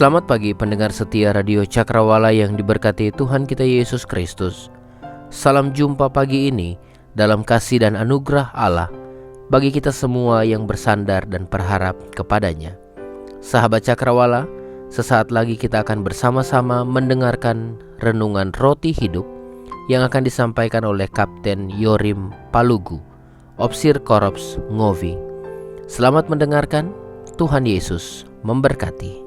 Selamat pagi pendengar setia Radio Cakrawala yang diberkati Tuhan kita Yesus Kristus. Salam jumpa pagi ini dalam kasih dan anugerah Allah bagi kita semua yang bersandar dan berharap kepadanya. Sahabat Cakrawala, sesaat lagi kita akan bersama-sama mendengarkan renungan roti hidup yang akan disampaikan oleh Kapten Yorim Palugu, Opsir Korps Ngovi. Selamat mendengarkan, Tuhan Yesus memberkati.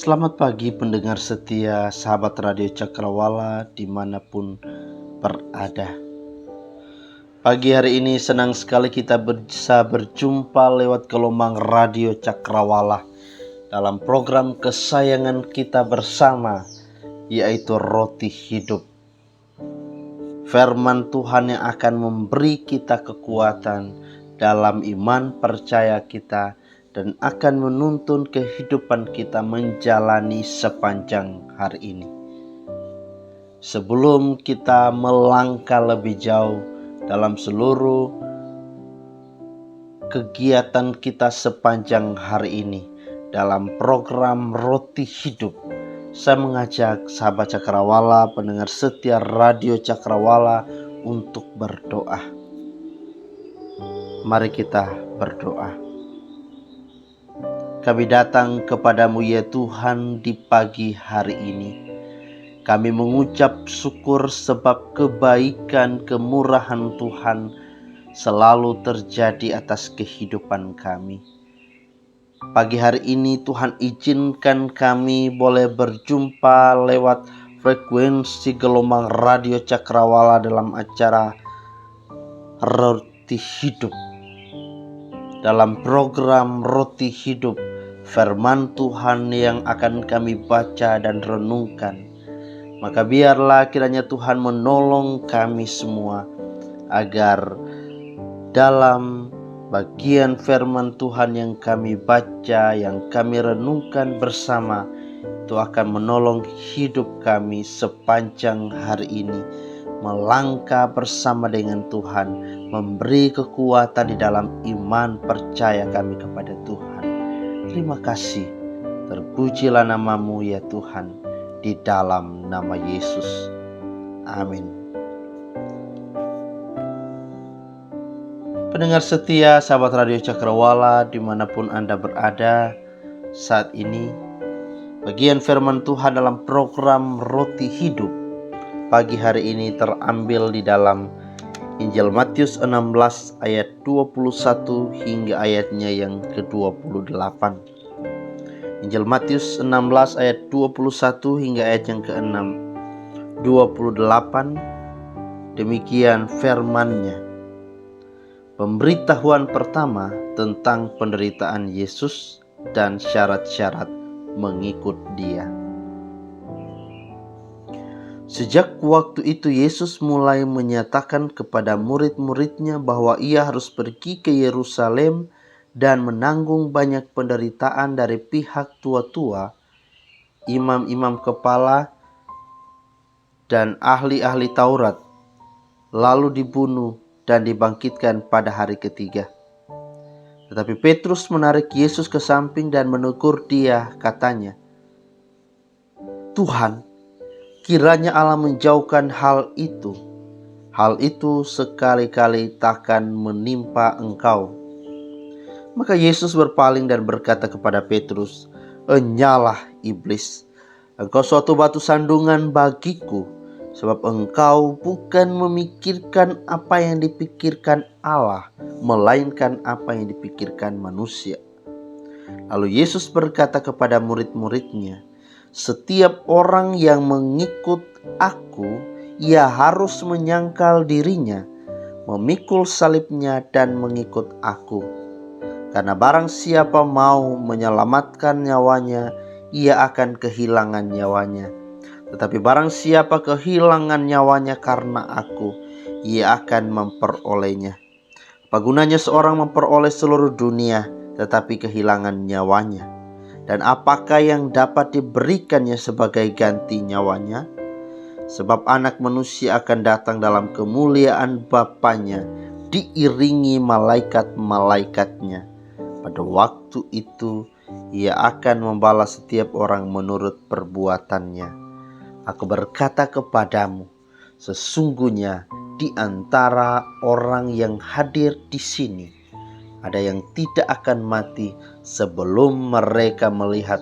Selamat pagi pendengar setia sahabat Radio Cakrawala dimanapun berada. Pagi hari ini senang sekali kita bisa berjumpa lewat gelombang Radio Cakrawala dalam program kesayangan kita bersama, yaitu Roti Hidup. Firman Tuhan yang akan memberi kita kekuatan dalam iman percaya kita dan akan menuntun kehidupan kita menjalani sepanjang hari ini. Sebelum kita melangkah lebih jauh dalam seluruh kegiatan kita sepanjang hari ini dalam program Roti Hidup, saya mengajak sahabat Cakrawala, pendengar setia Radio Cakrawala untuk berdoa. Mari kita berdoa. Kami datang kepadamu ya Tuhan di pagi hari ini. Kami mengucap syukur sebab kebaikan kemurahan Tuhan selalu terjadi atas kehidupan kami. Pagi hari ini Tuhan izinkan kami boleh berjumpa lewat frekuensi gelombang Radio Cakrawala dalam acara Roti Hidup. Dalam program Roti Hidup, firman Tuhan yang akan kami baca dan renungkan. Maka biarlah kiranya Tuhan menolong kami semua agar dalam bagian firman Tuhan yang kami baca, yang kami renungkan bersama, itu akan menolong hidup kami sepanjang hari ini, melangkah bersama dengan Tuhan, memberi kekuatan di dalam iman percaya kami kepada Tuhan. Terima kasih, terpujilah namamu ya Tuhan, di dalam nama Yesus. Amin. Pendengar setia sahabat Radio Cakrawala dimanapun Anda berada saat ini, bagian firman Tuhan dalam program Roti Hidup pagi hari ini terambil di dalam Injil Matius 16 ayat 21 hingga ayatnya yang ke-28. Injil Matius 16 ayat 21 hingga ayat yang ke-6. 28, demikian firman-Nya. Pemberitahuan pertama tentang penderitaan Yesus dan syarat-syarat mengikut Dia. Sejak waktu itu Yesus mulai menyatakan kepada murid-muridnya bahwa Ia harus pergi ke Yerusalem dan menanggung banyak penderitaan dari pihak tua-tua, imam-imam kepala, dan ahli-ahli Taurat, lalu dibunuh dan dibangkitkan pada hari ketiga. Tetapi Petrus menarik Yesus ke samping dan menegur Dia, katanya, "Tuhan, Kiranya Allah menjauhkan hal itu sekali-kali takkan menimpa engkau. Maka Yesus berpaling dan berkata kepada Petrus, "Enyalah iblis, engkau suatu batu sandungan bagiku, sebab engkau bukan memikirkan apa yang dipikirkan Allah, melainkan apa yang dipikirkan manusia." Lalu Yesus berkata kepada murid-muridnya, "Setiap orang yang mengikut aku, ia harus menyangkal dirinya, memikul salibnya dan mengikut aku. Karena barang siapa mau menyelamatkan nyawanya, ia akan kehilangan nyawanya. Tetapi barang siapa kehilangan nyawanya karena aku, ia akan memperolehnya. Apa gunanya seorang memperoleh seluruh dunia, tetapi kehilangan nyawanya? Dan apakah yang dapat diberikannya sebagai ganti nyawanya? Sebab Anak Manusia akan datang dalam kemuliaan Bapanya, diiringi malaikat-malaikatnya. Pada waktu itu ia akan membalas setiap orang menurut perbuatannya. Aku berkata kepadamu, sesungguhnya di antara orang yang hadir di sini ada yang tidak akan mati sebelum mereka melihat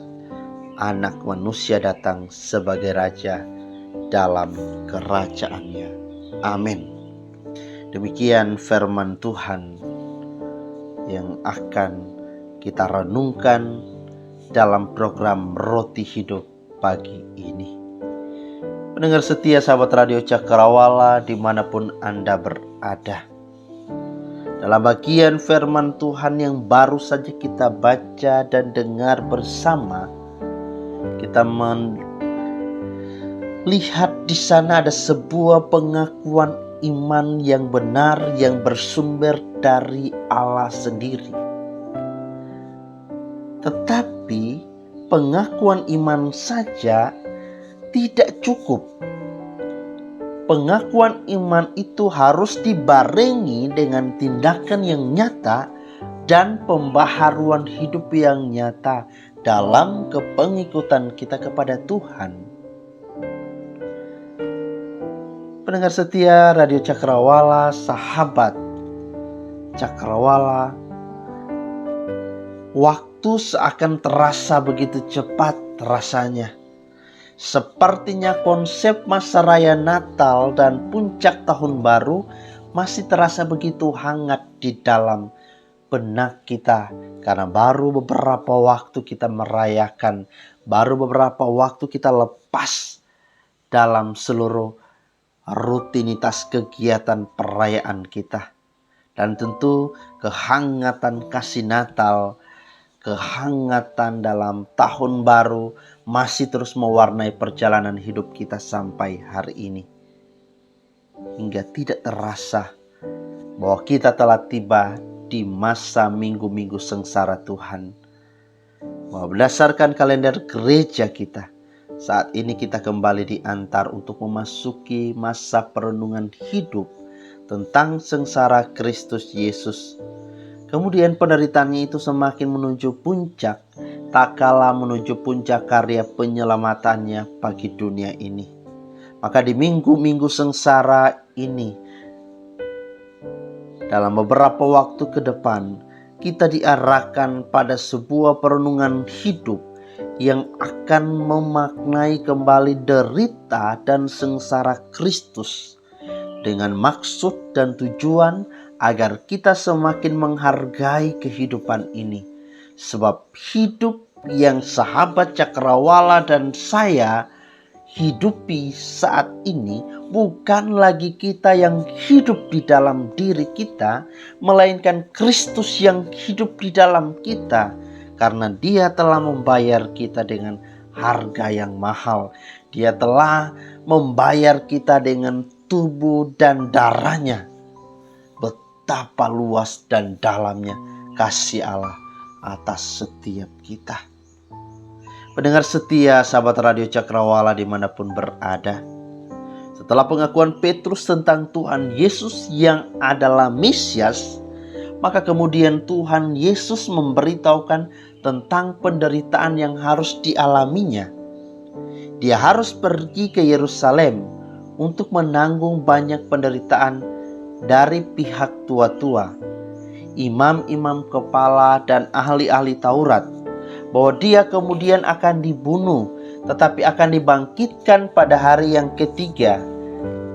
Anak Manusia datang sebagai Raja dalam kerajaannya." Amin. Demikian firman Tuhan yang akan kita renungkan dalam program Roti Hidup pagi ini. Pendengar setia sahabat Radio Cakrawala dimanapun Anda berada, dalam bagian firman Tuhan yang baru saja kita baca dan dengar bersama, kita melihat di sana ada sebuah pengakuan iman yang benar yang bersumber dari Allah sendiri. Tetapi pengakuan iman saja tidak cukup. Pengakuan iman itu harus dibarengi dengan tindakan yang nyata dan pembaharuan hidup yang nyata dalam kepengikutan kita kepada Tuhan. Pendengar setia Radio Cakrawala, sahabat Cakrawala, waktu seakan terasa begitu cepat rasanya. Sepertinya konsep masa raya Natal dan puncak tahun baru masih terasa begitu hangat di dalam benak kita. Karena baru beberapa waktu kita merayakan, baru beberapa waktu kita lepas dalam seluruh rutinitas kegiatan perayaan kita. Dan tentu kehangatan kasih Natal, kehangatan dalam tahun baru masih terus mewarnai perjalanan hidup kita sampai hari ini. Hingga tidak terasa bahwa kita telah tiba di masa minggu-minggu sengsara Tuhan. Bahwa berdasarkan kalender gereja kita, saat ini kita kembali diantar untuk memasuki masa perenungan hidup tentang sengsara Kristus Yesus. Kemudian penderitaannya itu semakin menuju puncak, tak kalah menuju puncak karya penyelamatannya bagi dunia ini. Maka di minggu-minggu sengsara ini, dalam beberapa waktu ke depan, kita diarahkan pada sebuah perenungan hidup yang akan memaknai kembali derita dan sengsara Kristus dengan maksud dan tujuan agar kita semakin menghargai kehidupan ini. Sebab hidup yang sahabat Cakrawala dan saya hidupi saat ini bukan lagi kita yang hidup di dalam diri kita, melainkan Kristus yang hidup di dalam kita. Karena Dia telah membayar kita dengan harga yang mahal. Dia telah membayar kita dengan tubuh dan darahnya. Betapa luas dan dalamnya kasih Allah atas setiap kita. Pendengar setia sahabat Radio Cakrawala dimanapun berada, setelah pengakuan Petrus tentang Tuhan Yesus yang adalah Mesias, maka kemudian Tuhan Yesus memberitahukan tentang penderitaan yang harus dialaminya. Dia harus pergi ke Yerusalem untuk menanggung banyak penderitaan dari pihak tua-tua, imam-imam kepala dan ahli-ahli Taurat, bahwa dia kemudian akan dibunuh tetapi akan dibangkitkan pada hari yang ketiga.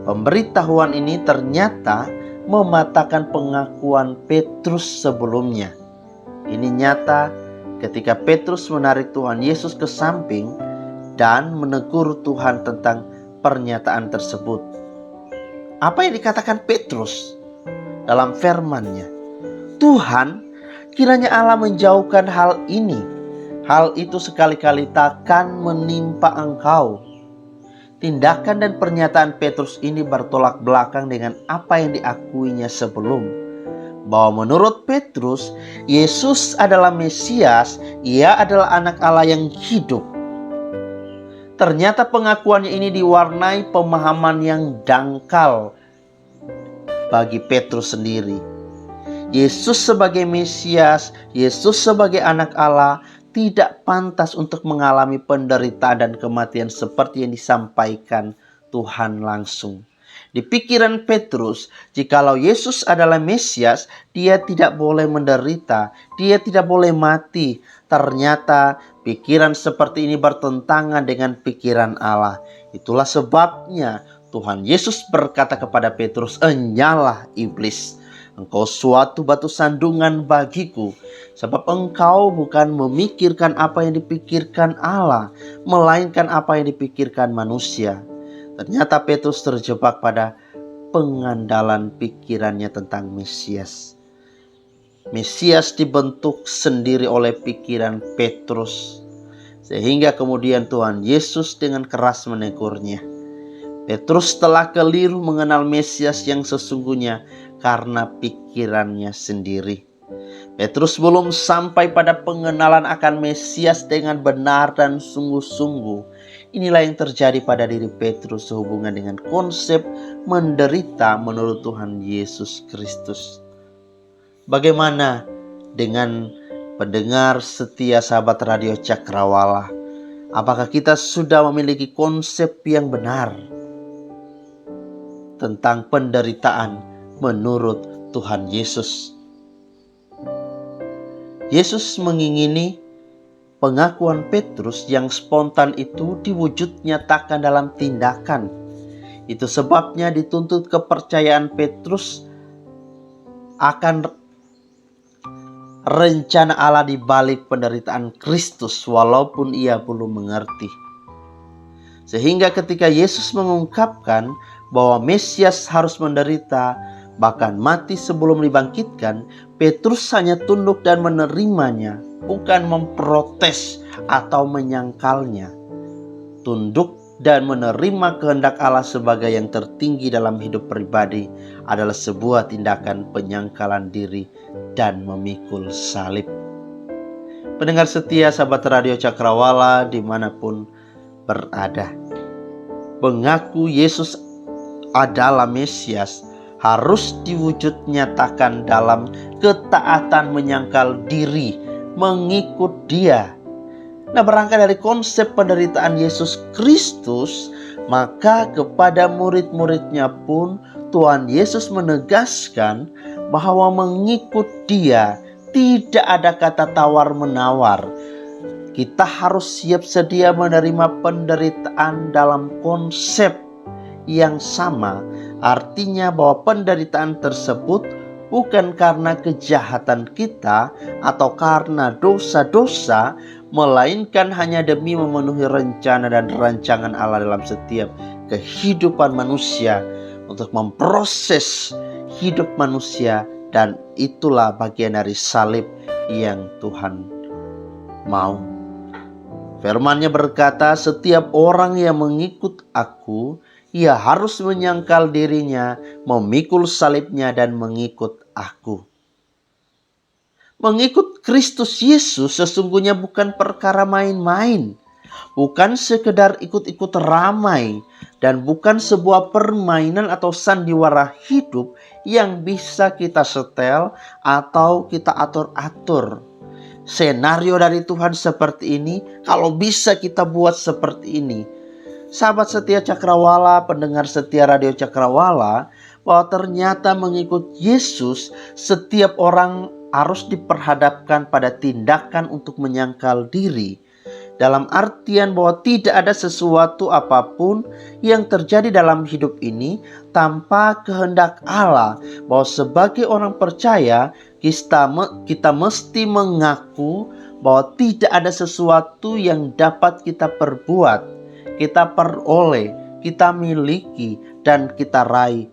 Pemberitahuan ini ternyata mematahkan pengakuan Petrus sebelumnya. Ini nyata ketika Petrus menarik Tuhan Yesus ke samping dan menegur Tuhan tentang pernyataan tersebut. Apa yang dikatakan Petrus dalam firman-Nya? Tuhan, kiranya Allah menjauhkan hal ini. Hal itu sekali-kali takkan menimpa engkau. Tindakan dan pernyataan Petrus ini bertolak belakang dengan apa yang diakuinya sebelum. Bahwa menurut Petrus, Yesus adalah Mesias, Ia adalah anak Allah yang hidup. Ternyata pengakuannya ini diwarnai pemahaman yang dangkal bagi Petrus sendiri. Yesus sebagai Mesias, Yesus sebagai anak Allah tidak pantas untuk mengalami penderitaan dan kematian seperti yang disampaikan Tuhan langsung. Di pikiran Petrus, jikalau Yesus adalah Mesias, dia tidak boleh menderita, dia tidak boleh mati. Ternyata pikiran seperti ini bertentangan dengan pikiran Allah. Itulah sebabnya Tuhan Yesus berkata kepada Petrus, "Enyalah iblis, engkau suatu batu sandungan bagiku, sebab engkau bukan memikirkan apa yang dipikirkan Allah, melainkan apa yang dipikirkan manusia." Ternyata Petrus terjebak pada pengandalan pikirannya tentang Mesias. Mesias dibentuk sendiri oleh pikiran Petrus, sehingga kemudian Tuhan Yesus dengan keras menegurnya. Petrus telah keliru mengenal Mesias yang sesungguhnya karena pikirannya sendiri. Petrus belum sampai pada pengenalan akan Mesias dengan benar dan sungguh-sungguh. Inilah yang terjadi pada diri Petrus sehubungan dengan konsep menderita menurut Tuhan Yesus Kristus. Bagaimana dengan pendengar setia sahabat Radio Cakrawala? Apakah kita sudah memiliki konsep yang benar tentang penderitaan menurut Tuhan Yesus? Yesus mengingini pengakuan Petrus yang spontan itu diwujud nyatakan dalam tindakan. Itu sebabnya dituntut kepercayaan Petrus akan rencana Allah di balik penderitaan Kristus walaupun ia belum mengerti. Sehingga ketika Yesus mengungkapkan bahwa Mesias harus menderita, bahkan mati sebelum dibangkitkan, Petrus hanya tunduk dan menerimanya, bukan memprotes atau menyangkalnya. Tunduk dan menerima kehendak Allah sebagai yang tertinggi dalam hidup pribadi adalah sebuah tindakan penyangkalan diri dan memikul salib. Pendengar setia sahabat Radio Cakrawala dimanapun berada, mengaku Yesus adalah Mesias harus diwujud nyatakan dalam ketaatan menyangkal diri, mengikut Dia. Nah, berangkat dari konsep penderitaan Yesus Kristus, maka kepada murid-muridnya pun Tuhan Yesus menegaskan bahwa mengikut Dia tidak ada kata tawar-menawar. Kita harus siap sedia menerima penderitaan dalam konsep yang sama. Artinya bahwa penderitaan tersebut bukan karena kejahatan kita atau karena dosa-dosa, melainkan hanya demi memenuhi rencana dan rancangan Allah dalam setiap kehidupan manusia untuk memproses hidup manusia, dan itulah bagian dari salib yang Tuhan mau. Firman-Nya berkata, "Setiap orang yang mengikut Aku, ia harus menyangkal dirinya, memikul salibnya dan mengikut Aku." Mengikut Kristus Yesus sesungguhnya bukan perkara main-main, bukan sekedar ikut-ikut ramai, dan bukan sebuah permainan atau sandiwara hidup yang bisa kita setel atau kita atur-atur. Senario dari Tuhan seperti ini, kalau bisa kita buat seperti ini, sahabat setia Cakrawala, pendengar setia Radio Cakrawala, bahwa ternyata mengikut Yesus, setiap orang harus diperhadapkan pada tindakan untuk menyangkal diri. Dalam artian bahwa tidak ada sesuatu apapun yang terjadi dalam hidup ini tanpa kehendak Allah. Bahwa sebagai orang percaya, kita mesti mengaku bahwa tidak ada sesuatu yang dapat kita perbuat, kita peroleh, kita miliki, dan kita raih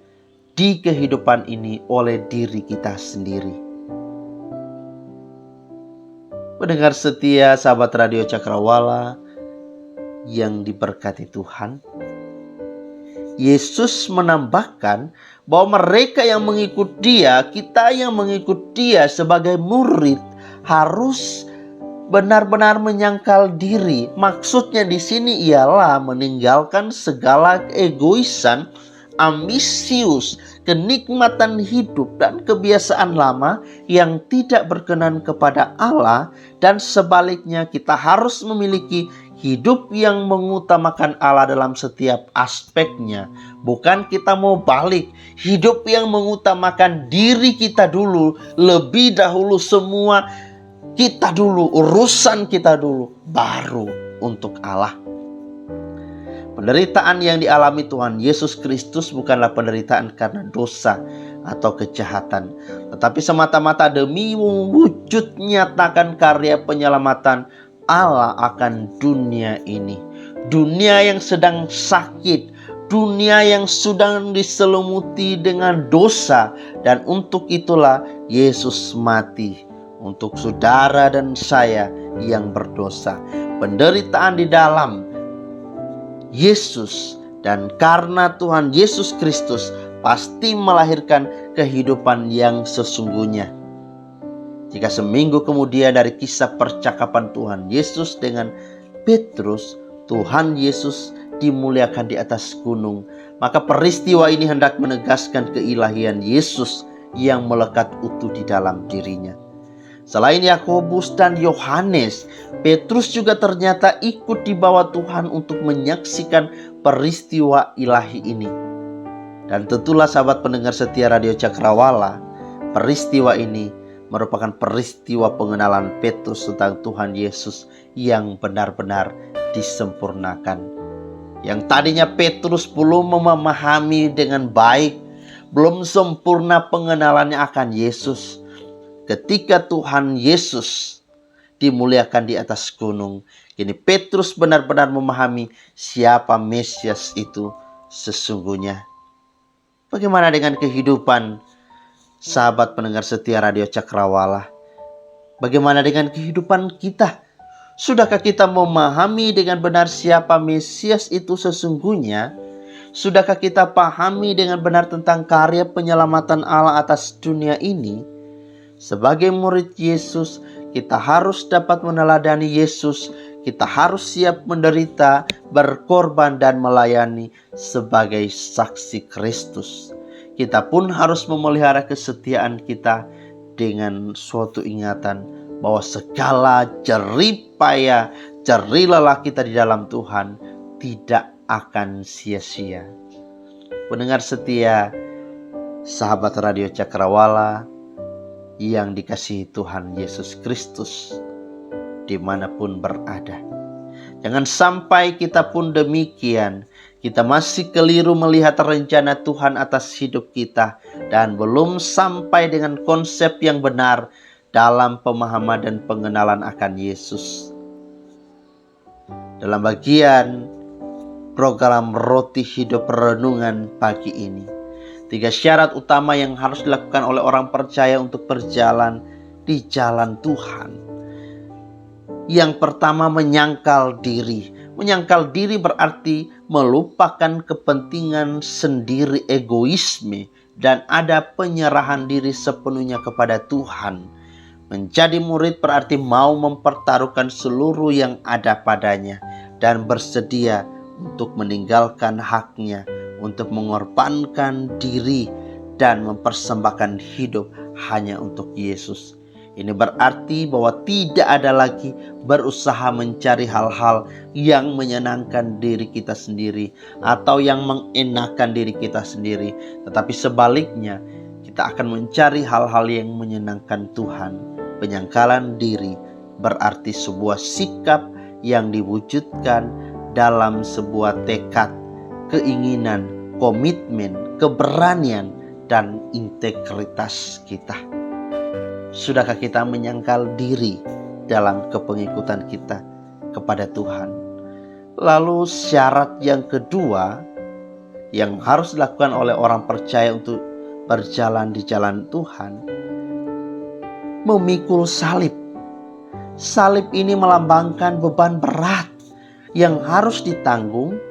di kehidupan ini oleh diri kita sendiri. Pendengar setia sahabat Radio Cakrawala yang diberkati Tuhan, Yesus menambahkan bahwa mereka yang mengikut Dia, kita yang mengikut Dia sebagai murid, harus benar-benar menyangkal diri. Maksudnya di sini ialah meninggalkan segala egoisan, ambisius, kenikmatan hidup dan kebiasaan lama yang tidak berkenan kepada Allah, dan sebaliknya kita harus memiliki hidup yang mengutamakan Allah dalam setiap aspeknya. Bukan kita mau balik, hidup yang mengutamakan diri kita dulu, lebih dahulu semua kita dulu, urusan kita dulu, baru untuk Allah. Penderitaan yang dialami Tuhan Yesus Kristus bukanlah penderitaan karena dosa atau kejahatan, tetapi semata-mata demi wujud nyatakan karya penyelamatan Allah akan dunia ini. Dunia yang sedang sakit, dunia yang sedang diselumuti dengan dosa, dan untuk itulah Yesus mati untuk saudara dan saya yang berdosa. Penderitaan di dalam Yesus dan karena Tuhan Yesus Kristus pasti melahirkan kehidupan yang sesungguhnya. Jika seminggu kemudian dari kisah percakapan Tuhan Yesus dengan Petrus, Tuhan Yesus dimuliakan di atas gunung, maka peristiwa ini hendak menegaskan keilahian Yesus yang melekat utuh di dalam dirinya. Selain Yakobus dan Yohanes, Petrus juga ternyata ikut dibawa Tuhan untuk menyaksikan peristiwa ilahi ini. Dan tentulah sahabat pendengar setia Radio Cakrawala, peristiwa ini merupakan peristiwa pengenalan Petrus tentang Tuhan Yesus yang benar-benar disempurnakan. Yang tadinya Petrus belum memahami dengan baik, belum sempurna pengenalannya akan Yesus. Ketika Tuhan Yesus dimuliakan di atas gunung, kini Petrus benar-benar memahami siapa Mesias itu sesungguhnya. Bagaimana dengan kehidupan sahabat pendengar setia Radio Cakrawala? Bagaimana dengan kehidupan kita? Sudahkah kita memahami dengan benar siapa Mesias itu sesungguhnya? Sudahkah kita pahami dengan benar tentang karya penyelamatan Allah atas dunia ini? Sebagai murid Yesus, kita harus dapat meneladani Yesus. Kita harus siap menderita, berkorban, dan melayani sebagai saksi Kristus. Kita pun harus memelihara kesetiaan kita dengan suatu ingatan bahwa segala jerih payah, jerih lelah kita di dalam Tuhan tidak akan sia-sia. Pendengar setia, sahabat Radio Cakrawala yang dikasihi Tuhan Yesus Kristus dimanapun berada, jangan sampai kita pun demikian. Kita masih keliru melihat rencana Tuhan atas hidup kita dan belum sampai dengan konsep yang benar dalam pemahaman dan pengenalan akan Yesus. Dalam bagian program Roti Hidup Renungan pagi ini, 3 syarat utama yang harus dilakukan oleh orang percaya untuk berjalan di jalan Tuhan. Yang pertama, menyangkal diri. Menyangkal diri berarti melupakan kepentingan sendiri, egoisme, dan ada penyerahan diri sepenuhnya kepada Tuhan. Menjadi murid berarti mau mempertaruhkan seluruh yang ada padanya dan bersedia untuk meninggalkan haknya, untuk mengorbankan diri dan mempersembahkan hidup hanya untuk Yesus. Ini berarti bahwa tidak ada lagi berusaha mencari hal-hal yang menyenangkan diri kita sendiri atau yang mengenakan diri kita sendiri. Tetapi sebaliknya, kita akan mencari hal-hal yang menyenangkan Tuhan. Penyangkalan diri berarti sebuah sikap yang diwujudkan dalam sebuah tekad, keinginan, komitmen, keberanian, dan integritas kita. Sudahkah kita menyangkal diri dalam kepengikutan kita kepada Tuhan? Lalu syarat yang kedua yang harus dilakukan oleh orang percaya untuk berjalan di jalan Tuhan, memikul salib. Salib ini melambangkan beban berat yang harus ditanggung,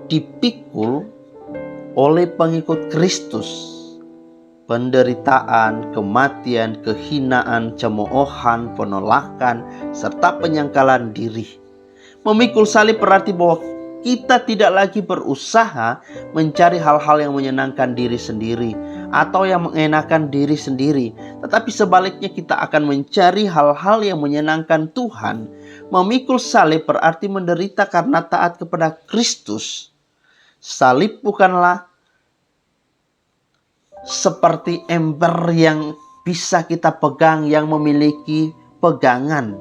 dipikul oleh pengikut Kristus. Penderitaan, kematian, kehinaan, cemoohan, penolakan, serta penyangkalan diri. Memikul salib berarti bahwa kita tidak lagi berusaha mencari hal-hal yang menyenangkan diri sendiri atau yang mengenakan diri sendiri, tetapi sebaliknya kita akan mencari hal-hal yang menyenangkan Tuhan. Memikul salib berarti menderita karena taat kepada Kristus. Salib bukanlah seperti ember yang bisa kita pegang yang memiliki pegangan,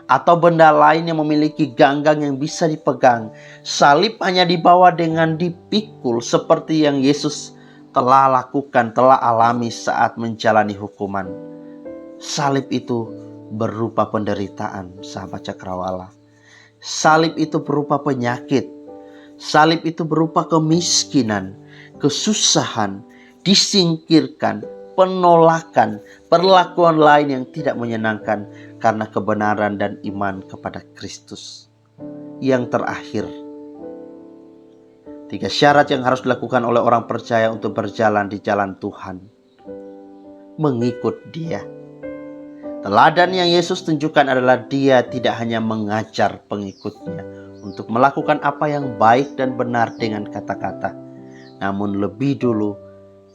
atau benda lain yang memiliki ganggang yang bisa dipegang. Salib hanya dibawa dengan dipikul seperti yang Yesus telah lakukan, telah alami saat menjalani hukuman. Salib itu berupa penderitaan, sahabat Cakrawala. Salib itu berupa penyakit. Salib itu berupa kemiskinan, kesusahan, disingkirkan, penolakan, perlakuan lain yang tidak menyenangkan karena kebenaran dan iman kepada Kristus. Yang terakhir, 3 syarat yang harus dilakukan oleh orang percaya untuk berjalan di jalan Tuhan. Mengikut Dia. Teladan yang Yesus tunjukkan adalah Dia tidak hanya mengajar pengikutnya untuk melakukan apa yang baik dan benar dengan kata-kata, namun lebih dulu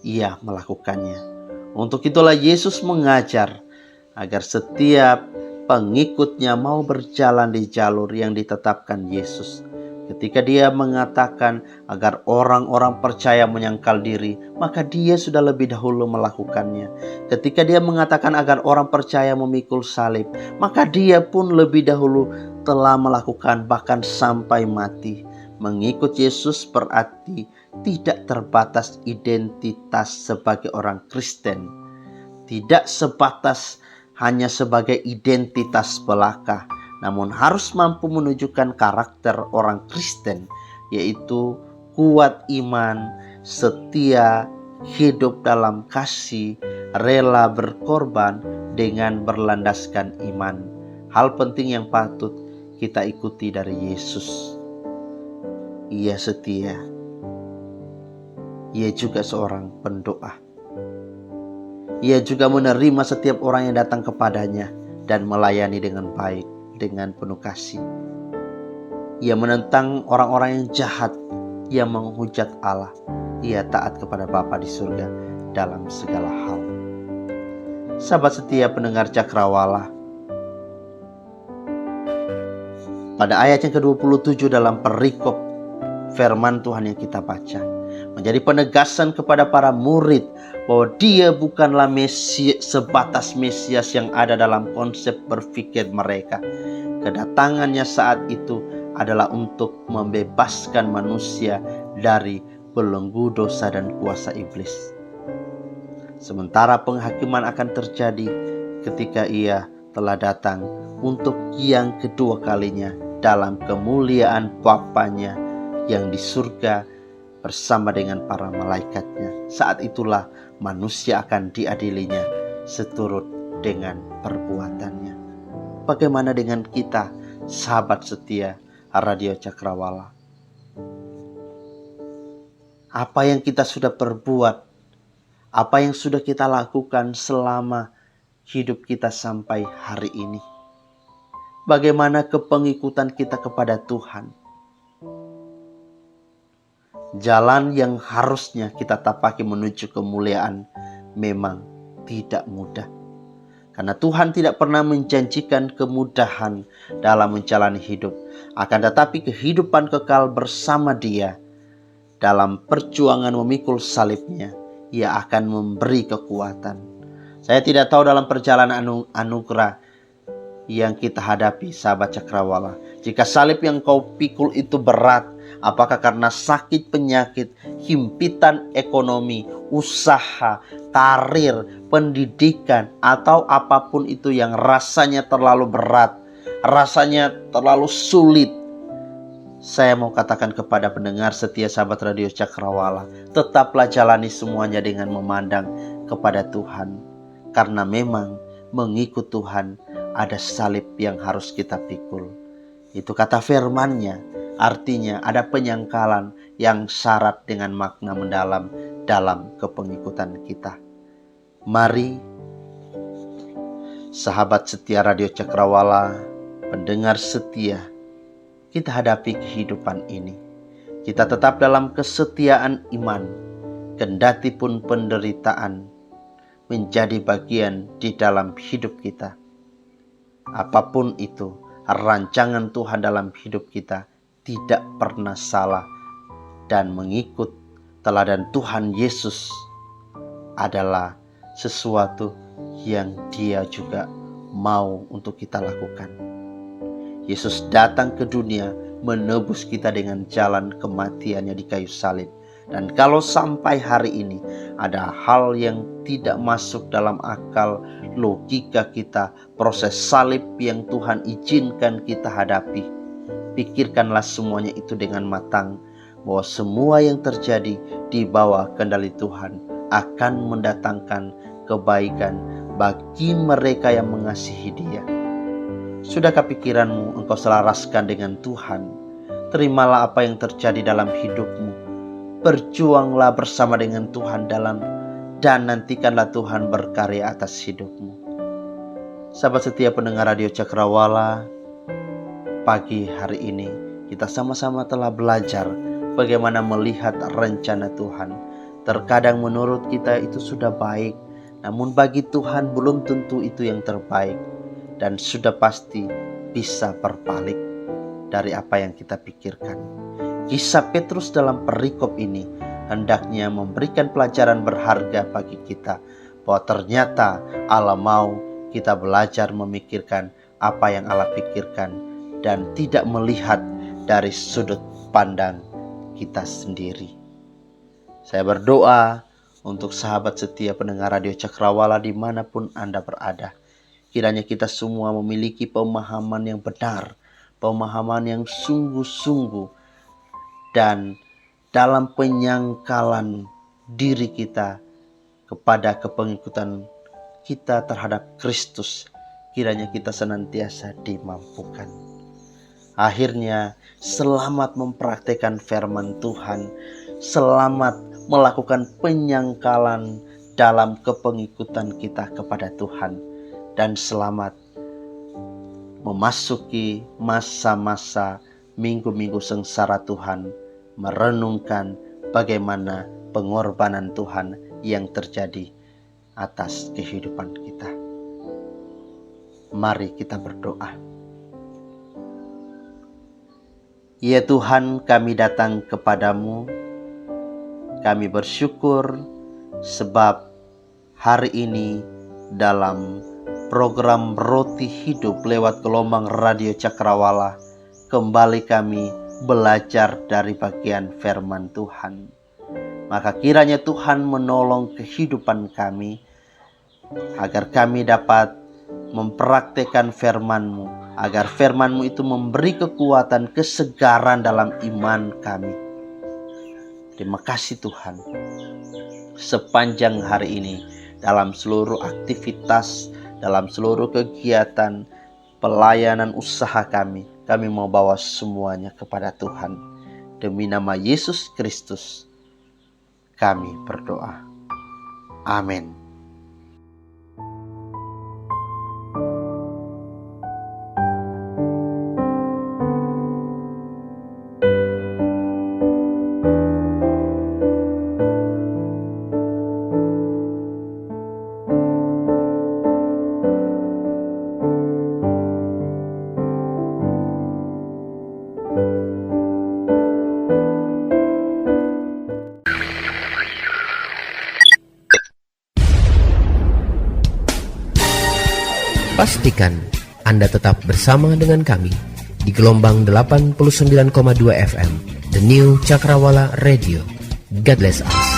Ia melakukannya. Untuk itulah Yesus mengajar agar setiap pengikutnya mau berjalan di jalur yang ditetapkan Yesus. Ketika Dia mengatakan agar orang-orang percaya menyangkal diri, maka Dia sudah lebih dahulu melakukannya. Ketika Dia mengatakan agar orang percaya memikul salib, maka Dia pun lebih dahulu telah melakukan, bahkan sampai mati. Mengikut Yesus berarti tidak terbatas identitas sebagai orang Kristen. Tidak sebatas hanya sebagai identitas belaka, namun harus mampu menunjukkan karakter orang Kristen, yaitu kuat iman, setia, hidup dalam kasih, rela berkorban dengan berlandaskan iman. Hal penting yang patut kita ikuti dari Yesus. Ia setia. Ia juga seorang pendoa. Ia juga menerima setiap orang yang datang kepadanya dan melayani dengan baik, dengan penuh kasih. Ia menentang orang-orang yang jahat, ia menghujat Allah. Ia taat kepada Bapa di surga dalam segala hal. Sahabat setia pendengar Cakrawala, pada ayat yang ke-27 dalam perikop firman Tuhan yang kita baca, menjadi penegasan kepada para murid bahwa Dia bukanlah sebatas Mesias yang ada dalam konsep berpikir mereka. Kedatangannya saat itu adalah untuk membebaskan manusia dari belenggu dosa dan kuasa iblis. Sementara penghakiman akan terjadi ketika Ia telah datang untuk yang kedua kalinya dalam kemuliaan Bapa-Nya yang di surga bersama dengan para malaikatnya. Saat itulah manusia akan diadilinya seturut dengan perbuatannya. Bagaimana dengan kita, sahabat setia Radio Cakrawala? Apa yang kita sudah perbuat, apa yang sudah kita lakukan selama hidup kita sampai hari ini? Bagaimana kepengikutan kita kepada Tuhan? Jalan yang harusnya kita tapaki menuju kemuliaan memang tidak mudah. Karena Tuhan tidak pernah menjanjikan kemudahan dalam menjalani hidup, akan tetapi kehidupan kekal bersama Dia. Dalam perjuangan memikul salibnya, Ia akan memberi kekuatan. Saya tidak tahu dalam perjalanan anugerah yang kita hadapi, sahabat Cakrawala, jika salib yang kau pikul itu berat, apakah karena sakit penyakit, himpitan ekonomi, usaha, karir, pendidikan, atau apapun itu yang rasanya terlalu berat, rasanya terlalu sulit, saya mau katakan kepada pendengar setia sahabat Radio Cakrawala, tetaplah jalani semuanya dengan memandang kepada Tuhan. Karena memang mengikut Tuhan ada salib yang harus kita pikul. Itu kata firman-Nya, artinya ada penyangkalan yang syarat dengan makna mendalam dalam kepengikutan kita. Mari sahabat setia Radio Cakrawala, pendengar setia, kita hadapi kehidupan ini. Kita tetap dalam kesetiaan iman, kendati pun penderitaan menjadi bagian di dalam hidup kita. Apapun itu, rancangan Tuhan dalam hidup kita tidak pernah salah, dan mengikut teladan Tuhan Yesus adalah sesuatu yang Dia juga mau untuk kita lakukan. Yesus datang ke dunia menebus kita dengan jalan kematiannya di kayu salib. Dan kalau sampai hari ini ada hal yang tidak masuk dalam akal logika kita, proses salib yang Tuhan izinkan kita hadapi, pikirkanlah semuanya itu dengan matang, bahwa semua yang terjadi di bawah kendali Tuhan akan mendatangkan kebaikan bagi mereka yang mengasihi Dia. Sudahkah pikiranmu engkau selaraskan dengan Tuhan? Terimalah apa yang terjadi dalam hidupmu. Berjuanglah bersama dengan Tuhan dan nantikanlah Tuhan berkarya atas hidupmu. Sahabat setia pendengar Radio Cakrawala, pagi hari ini kita sama-sama telah belajar bagaimana melihat rencana Tuhan. Terkadang menurut kita itu sudah baik, namun bagi Tuhan belum tentu itu yang terbaik, dan sudah pasti bisa berbalik dari apa yang kita pikirkan. Kisah Petrus dalam perikop ini hendaknya memberikan pelajaran berharga bagi kita, bahwa ternyata Allah mau kita belajar memikirkan apa yang Allah pikirkan dan tidak melihat dari sudut pandang kita sendiri. Saya berdoa untuk sahabat setia pendengar Radio Cakrawala dimanapun Anda berada. Kiranya kita semua memiliki pemahaman yang benar, pemahaman yang sungguh-sungguh, dan dalam penyangkalan diri kita kepada kepengikutan kita terhadap Kristus, kiranya kita senantiasa dimampukan. Akhirnya selamat mempraktikkan firman Tuhan, selamat melakukan penyangkalan dalam kepengikutan kita kepada Tuhan, dan selamat memasuki masa-masa minggu-minggu sengsara Tuhan, merenungkan bagaimana pengorbanan Tuhan yang terjadi atas kehidupan kita. Mari kita berdoa. Ya Tuhan, kami datang kepadamu. Kami bersyukur sebab hari ini dalam program Roti Hidup lewat gelombang Radio Cakrawala, kembali kami belajar dari bagian firman Tuhan. Maka kiranya Tuhan menolong kehidupan kami, agar kami dapat mempraktikkan firman-Mu, agar firman-Mu itu memberi kekuatan, kesegaran dalam iman kami. Terima kasih Tuhan. Sepanjang hari ini, dalam seluruh aktivitas, dalam seluruh kegiatan, pelayanan usaha kami mau bawa semuanya kepada Tuhan. Demi nama Yesus Kristus kami berdoa. Amin. Pastikan Anda tetap bersama dengan kami di gelombang 89,2 FM, The New Cakrawala Radio. God bless us.